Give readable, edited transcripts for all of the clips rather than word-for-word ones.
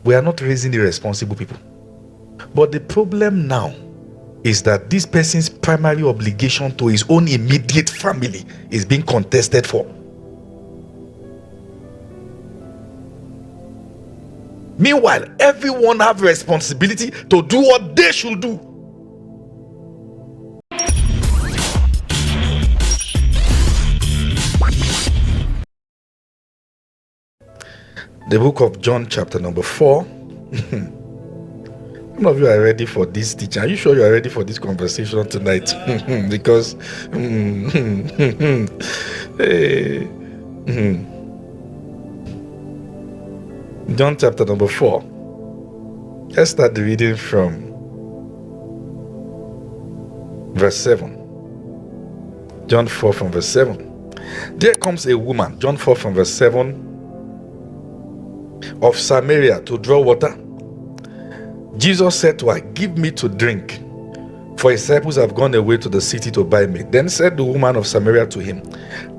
We are not raising irresponsible people. But the problem now is that this person's primary obligation to his own immediate family is being contested for. Meanwhile, everyone have responsibility to do what they should do. The book of John, chapter number 4. Some of you are ready for this teaching. Are you sure you are ready for this conversation tonight? Because John chapter number 4. Let's start the reading from verse 7. John 4 from verse 7. There comes a woman, John 4 from verse 7, of Samaria to draw water. Jesus said to her, "Give me to drink, for his disciples have gone away to the city to buy meat." Then said the woman of Samaria to him,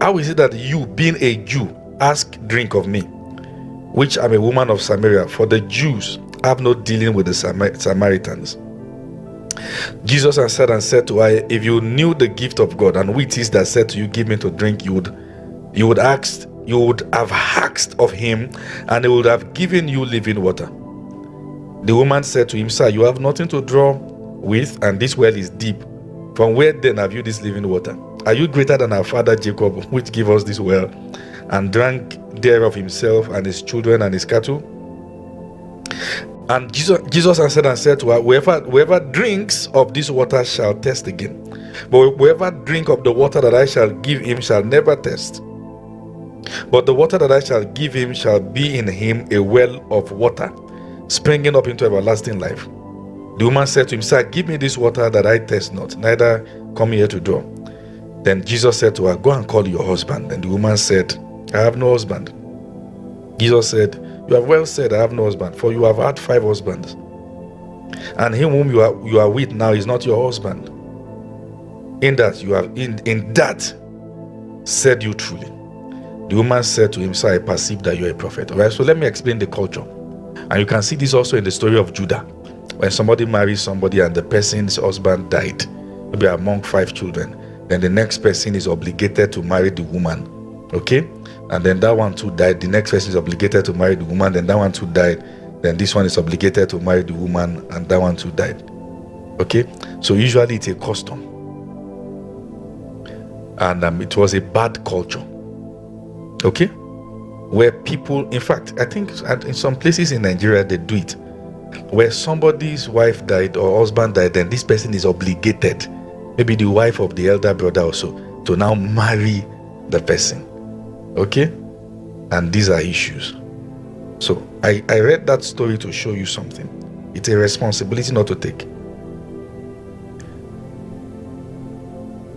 "How is it that you, being a Jew, ask drink of me, which am a woman of Samaria? For the Jews have no dealing with the Samaritans." Jesus answered and said to her, "If you knew the gift of God, and who it is that said to you, 'Give me to drink,' you would have asked of him, and he would have given you living water." The woman said to him, "Sir, you have nothing to draw with, and this well is deep. From where then have you this living water? Are you greater than our father Jacob, which gave us this well, and drank thereof himself, and his children, and his cattle?" And Jesus answered and said to her, Whoever drinks of this water shall thirst again. But whoever drink of the water that I shall give him shall never thirst. But the water that I shall give him shall be in him a well of water, springing up into everlasting life." The woman said to him, "Sir, give me this water that I thirst not, neither come here to draw." Then Jesus said to her, "Go and call your husband." And the woman said, "I have no husband." Jesus said, "You have well said, I have no husband, for you have had 5 husbands, and him whom you are with now is not your husband. In that said you truly." The woman said to him, "Sir, I perceive that you are a prophet." All right, so let me explain the culture. And you can see this also in the story of Judah. When somebody marries somebody and the person's husband died, maybe among 5 children, then the next person is obligated to marry the woman. Okay? And then that one too died. The next person is obligated to marry the woman. Then that one too died. Then this one is obligated to marry the woman, and that one too died. Okay? So usually it's a custom. And it was a bad culture. Okay? Where people, in fact, I think in some places in Nigeria they do it, where somebody's wife died or husband died, then this person is obligated, maybe the wife of the elder brother also, to now marry the person. Okay? And these are issues. So I read that story to show you something. It's a responsibility not to take,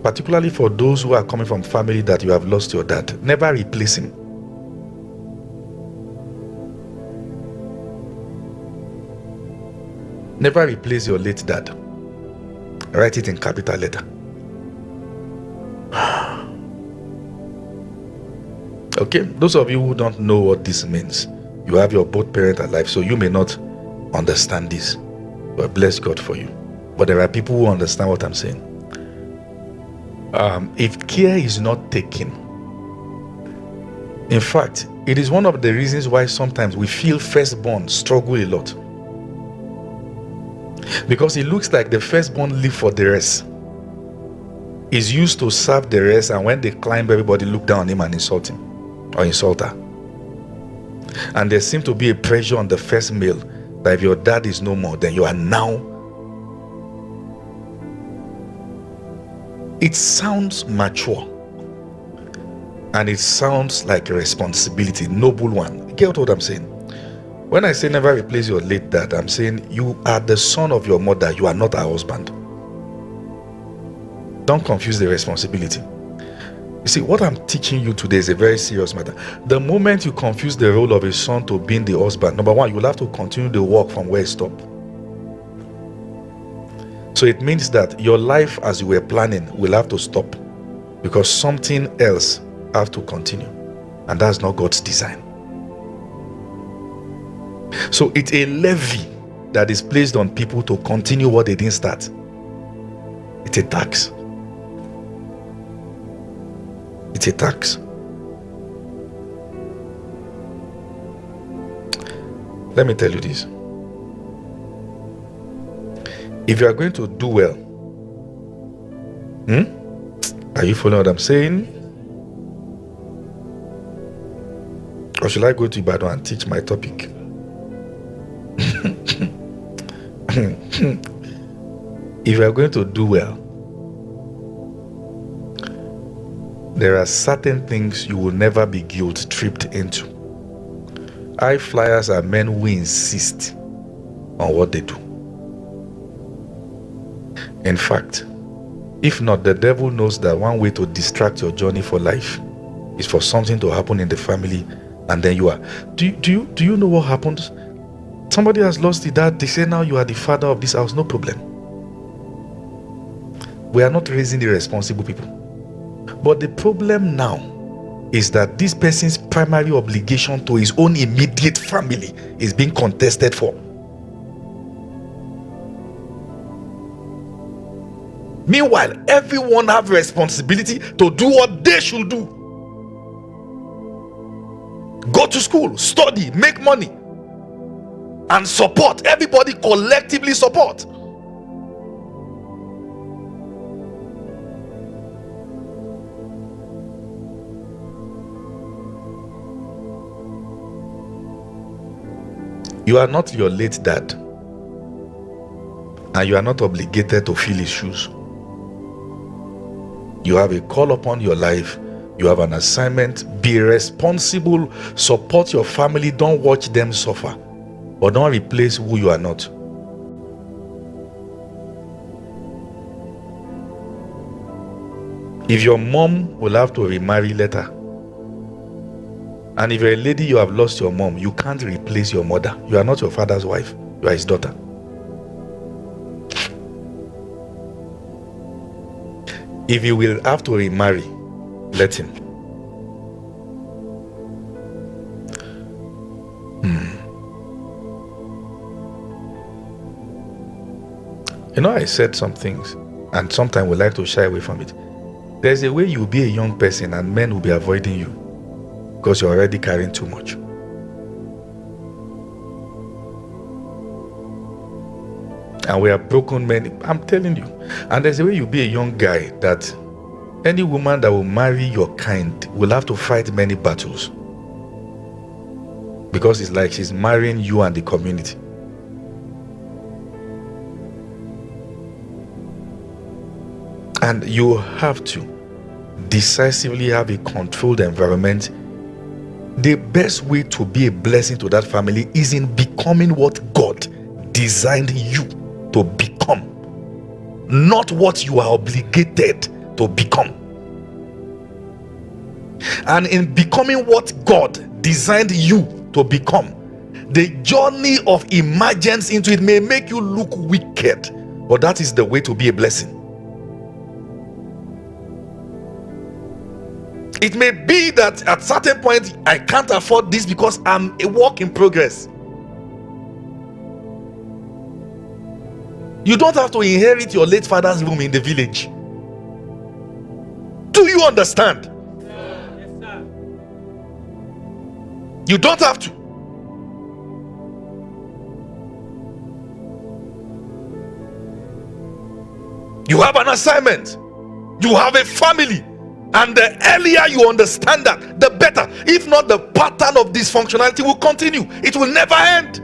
particularly for those who are coming from family that you have lost your dad. Never replace him. Never replace your late dad. Write it in capital letter. Okay, those of you who don't know what this means, you have your both parents alive, so you may not understand this, but bless God for you. But there are people who understand what I'm saying. If care is not taken, in fact, it is one of the reasons why sometimes we feel firstborn struggle a lot, because it looks like the firstborn live for the rest, is used to serve the rest, and when they climb, everybody look down on him and insult him or insult her. And there seems to be a pressure on the first male that if your dad is no more, then you are now. It sounds mature, and it sounds like a responsibility, noble one. Get what I'm saying? When I say never replace your late dad, I'm saying you are the son of your mother, you are not her husband. Don't confuse the responsibility. You see, what I'm teaching you today is a very serious matter. The moment you confuse the role of a son to being the husband, number one, you'll have to continue the work from where it stopped. So it means that your life as you were planning will have to stop, because something else have to continue, and that's not God's design. So it's a levy that is placed on people to continue what they didn't start. It's a tax. It's a tax. Let me tell you this. If you are going to do well, are you following what I'm saying? Or should I go to Ibadan and teach my topic? If you are going to do well, there are certain things you will never be guilt-tripped into. High flyers are men who insist on what they do. In fact, if not, the devil knows that one way to distract your journey for life is for something to happen in the family, and then you are. Do you know what happens? Somebody has lost the dad. They say now you are the father of this house. No problem. We are not raising irresponsible people. But the problem now is that this person's primary obligation to his own immediate family is being contested for. Meanwhile, everyone have responsibility to do what they should do. Go to school, study, make money, and support. Everybody collectively support. You are not your late dad, and you are not obligated to fill his shoes. You have a call upon your life. You have an assignment. Be responsible. Support your family. Don't watch them suffer, but don't replace who you are not. If your mom will have to remarry later, and if you're a lady, you have lost your mom, you can't replace your mother. You are not your father's wife. You are his daughter. If you will have to remarry, let him. You know, I said some things, and sometimes we like to shy away from it. There's a way you'll be a young person and men will be avoiding you because you're already carrying too much. And we are broken men, I'm telling you. And there's a way you'll be a young guy that any woman that will marry your kind will have to fight many battles, because it's like she's marrying you and the community. And you have to decisively have a controlled environment. The best way to be a blessing to that family is in becoming what God designed you to become, not what you are obligated to become. And in becoming what God designed you to become, the journey of emergence into it may make you look wicked, but that is the way to be a blessing. It may be that at certain point I can't afford this because I'm a work in progress. You don't have to inherit your late father's room in the village. Do you understand? Yes, sir. You don't have to. You have an assignment. You have a family. And the earlier you understand that, the better. If not, the pattern of dysfunctionality will continue. It will never end.